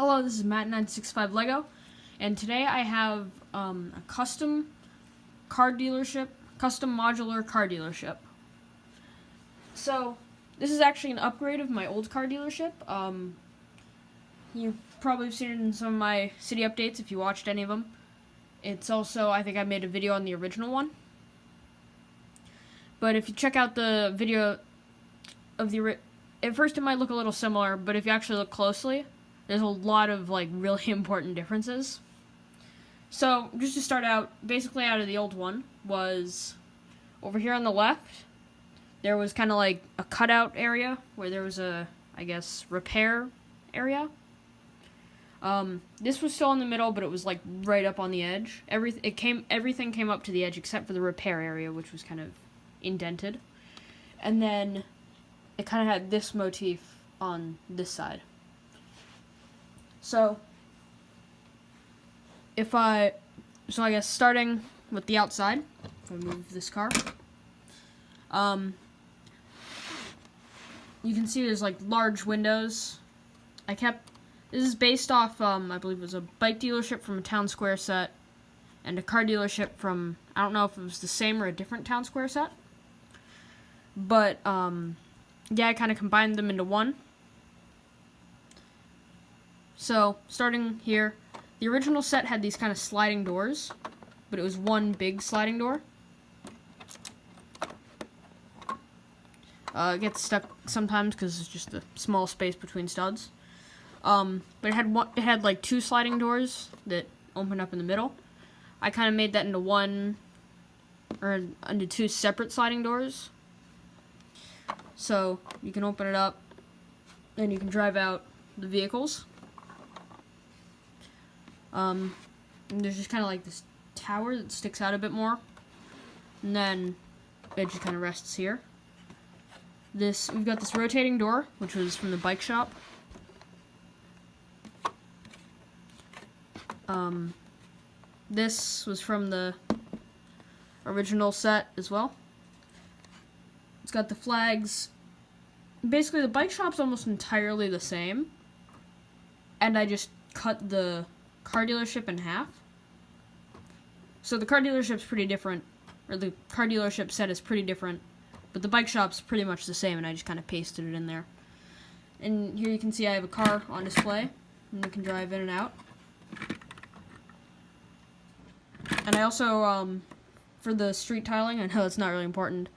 Hello, this is Matt965 Lego, and today I have a custom modular car dealership. So, this is actually an upgrade of my old car dealership. You've probably seen it in some of my city updates if you watched any of them. It's also, I think I made a video on the original one. But if you check out the video of at first it might look a little similar, but if you actually look closely, there's a lot of really important differences. So just to start out, basically out of the old one was over here on the left, there was kind of like a cutout area where there was a, I guess, repair area. This was still in the middle, but it was like right up on the edge. Everything came up to the edge except for the repair area, which was kind of indented. And then it kind of had this motif on this side. So I guess starting with the outside, if I move this car, you can see there's like large windows. This is based off, I believe it was a bike dealership from a Town Square set, and a car dealership from, I don't know if it was the same or a different Town Square set, but, yeah, I kind of combined them into one. So, starting here, the original set had these kind of sliding doors, but it was one big sliding door. It gets stuck sometimes because it's just a small space between studs. But it had like two sliding doors that open up in the middle. I kind of made that into two separate sliding doors. So you can open it up, and you can drive out the vehicles. And there's just kind of like this tower that sticks out a bit more, and then it just kind of rests here. We've got this rotating door, which was from the bike shop. This was from the original set as well. It's got the flags. Basically, the bike shop's almost entirely the same, and I just cut the car dealership in half. So the car dealership's pretty different, or the car dealership set is pretty different, but the bike shop's pretty much the same, and I just kind of pasted it in there. And here you can see I have a car on display, and you can drive in and out. And I also, for the street tiling, I know it's not really important,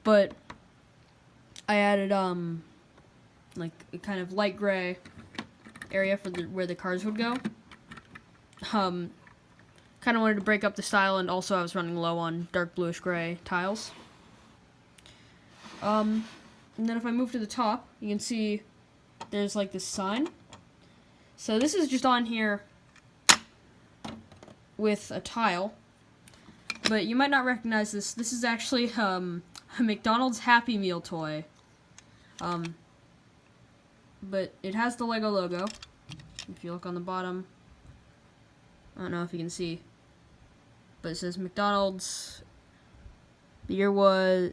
but I added, like a kind of light gray area for where the cars would go. Kind of wanted to break up the style, and also I was running low on dark bluish gray tiles. And then if I move to the top, you can see there's like this sign. So this is just on here with a tile, but you might not recognize this. This is actually a McDonald's Happy Meal toy. But it has the Lego logo. If you look on the bottom, I don't know if you can see, but it says McDonald's. The year was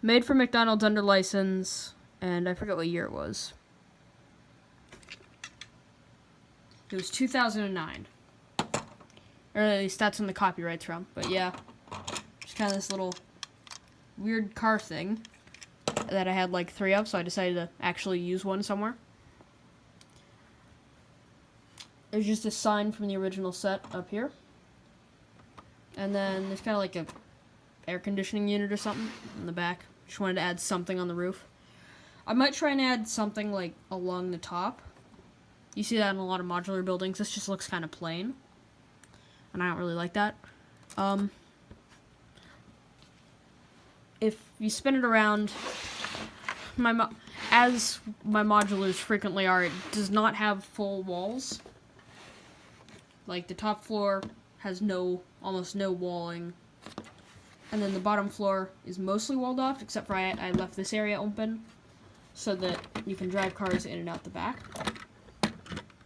made for McDonald's under license, and I forget what year it was. It was 2009. Or at least that's when the copyright's from. But yeah, just kind of this little weird car thing that I had like 3 of, so I decided to actually use one somewhere. There's just a sign from the original set up here. And then there's kind of like a air conditioning unit or something in the back. Just wanted to add something on the roof. I might try and add something like along the top. You see that in a lot of modular buildings. This just looks kind of plain, and I don't really like that. If you spin it around, as my modulars frequently are, it does not have full walls. Like the top floor has almost no walling, and then the bottom floor is mostly walled off, except for I left this area open so that you can drive cars in and out the back,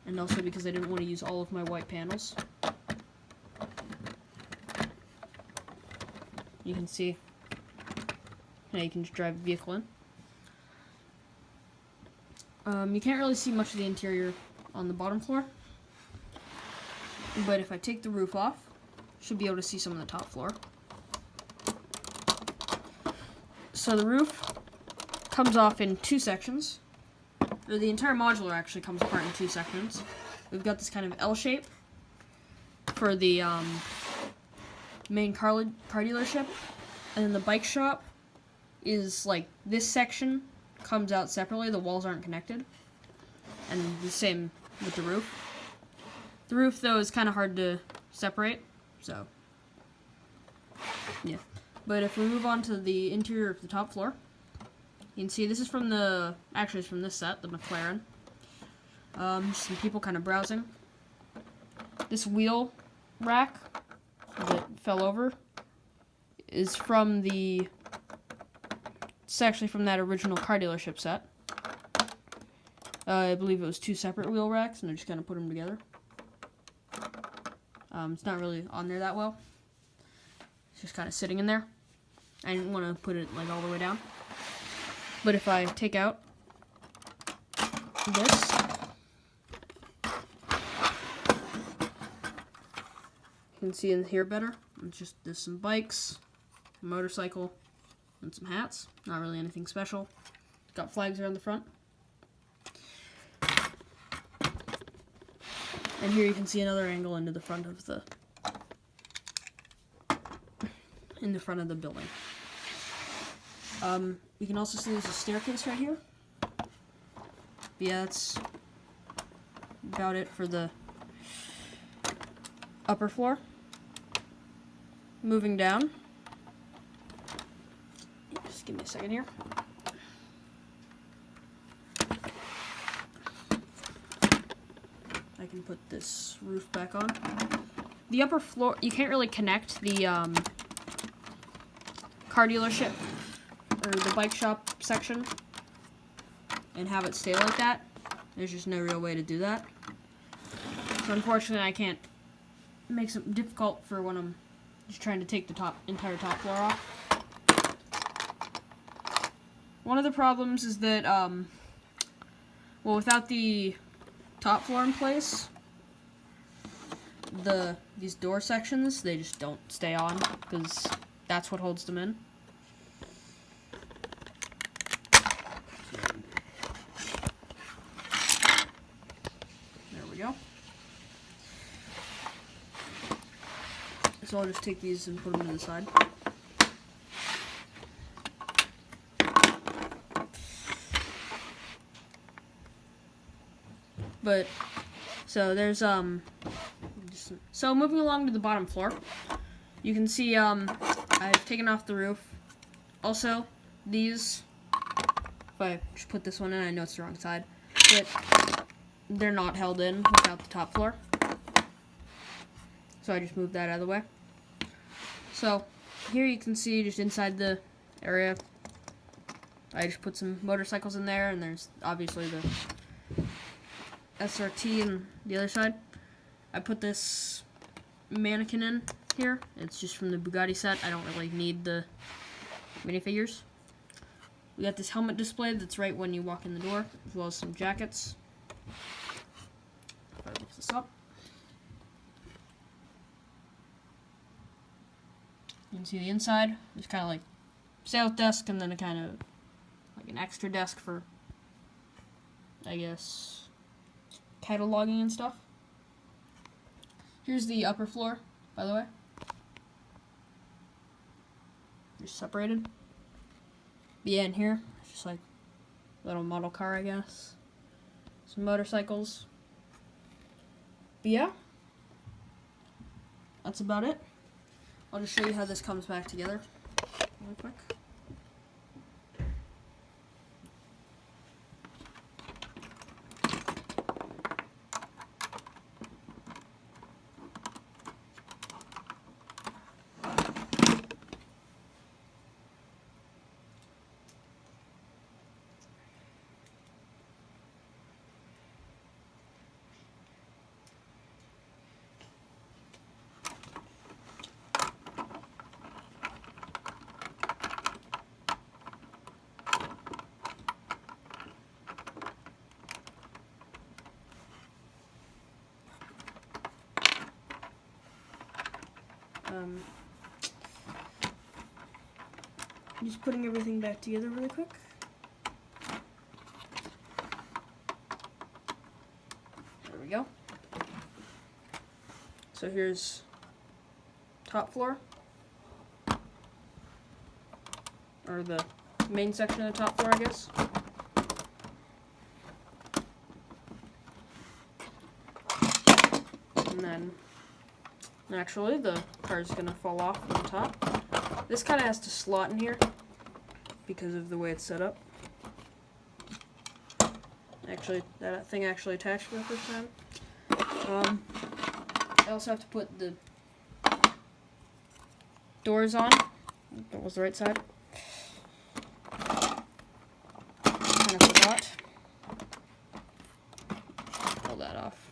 and also because I didn't want to use all of my white panels. You can see now you can just drive a vehicle in. You can't really see much of the interior on the bottom floor. But if I take the roof off, should be able to see some of the top floor. So the roof comes off in two sections. Or the entire modular actually comes apart in two sections. We've got this kind of L shape for the main car dealership, and then the bike shop is like this section comes out separately. The walls aren't connected, and the same with the roof. The roof though is kind of hard to separate, so yeah. But if we move on to the interior of the top floor, you can see this is from the, actually it's from this set, the McLaren. Some people kind of browsing. This wheel rack that fell over is from the, it's actually from that original car dealership set. I believe it was two separate wheel racks, and I just kind of put them together. It's not really on there that well. It's just kind of sitting in there. I didn't want to put it like all the way down. But if I take out this, you can see in here better. It's just there's some bikes, a motorcycle, and some hats. Not really anything special. Got flags around the front. And here you can see another angle into the front of the building. You can also see there's a staircase right here. Yeah, that's about it for the upper floor. Moving down. Just give me a second here. I can put this roof back on. The upper floor, you can't really connect the car dealership or the bike shop section and have it stay like that. There's just no real way to do that. So unfortunately I can't make it difficult for when I'm just trying to take the entire top floor off. One of the problems is that, well, without the top floor in place, these door sections, they just don't stay on, because that's what holds them in. There we go. So I'll just take these and put them to the side. But, so there's, so moving along to the bottom floor, you can see, I've taken off the roof. Also, these, if I just put this one in, I know it's the wrong side, but they're not held in without the top floor. So I just moved that out of the way. So, here you can see just inside the area, I just put some motorcycles in there, and there's obviously the SRT on the other side. I put this mannequin in here. It's just from the Bugatti set. I don't really need the minifigures. We got this helmet display that's right when you walk in the door, as well as some jackets. If I lift this up, you can see the inside. There's kind of like sales desk, and then a kind of like an extra desk for, I guess, cataloging and stuff. Here's the upper floor, by the way. They're separated. But yeah, in here, it's just like a little model car, I guess. Some motorcycles. But yeah, that's about it. I'll just show you how this comes back together real quick. Just putting everything back together really quick. There we go. So here's top floor, or the main section of the top floor, I guess. And then, naturally, the car is going to fall off from the top. This kind of has to slot in here because of the way it's set up. Actually, that thing actually attached for the first time. I also have to put the doors on. That was the right side. Kind of forgot. Pull that off.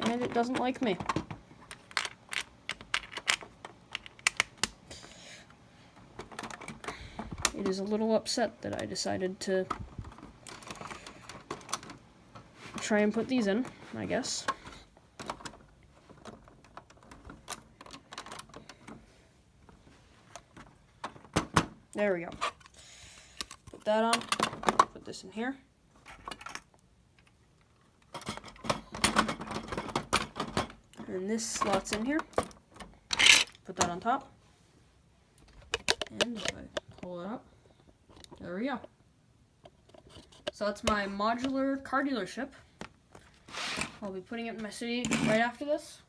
And it doesn't like me. It is a little upset that I decided to try and put these in, I guess. There we go. Put that on. Put this in here. And this slots in here. Put that on top. And if I pull it up, there we go. So that's my modular car dealership. I'll be putting it in my city right after this.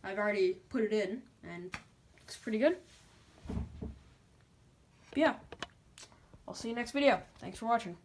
I've already put it in, and it's pretty good. But yeah, I'll see you next video. Thanks for watching.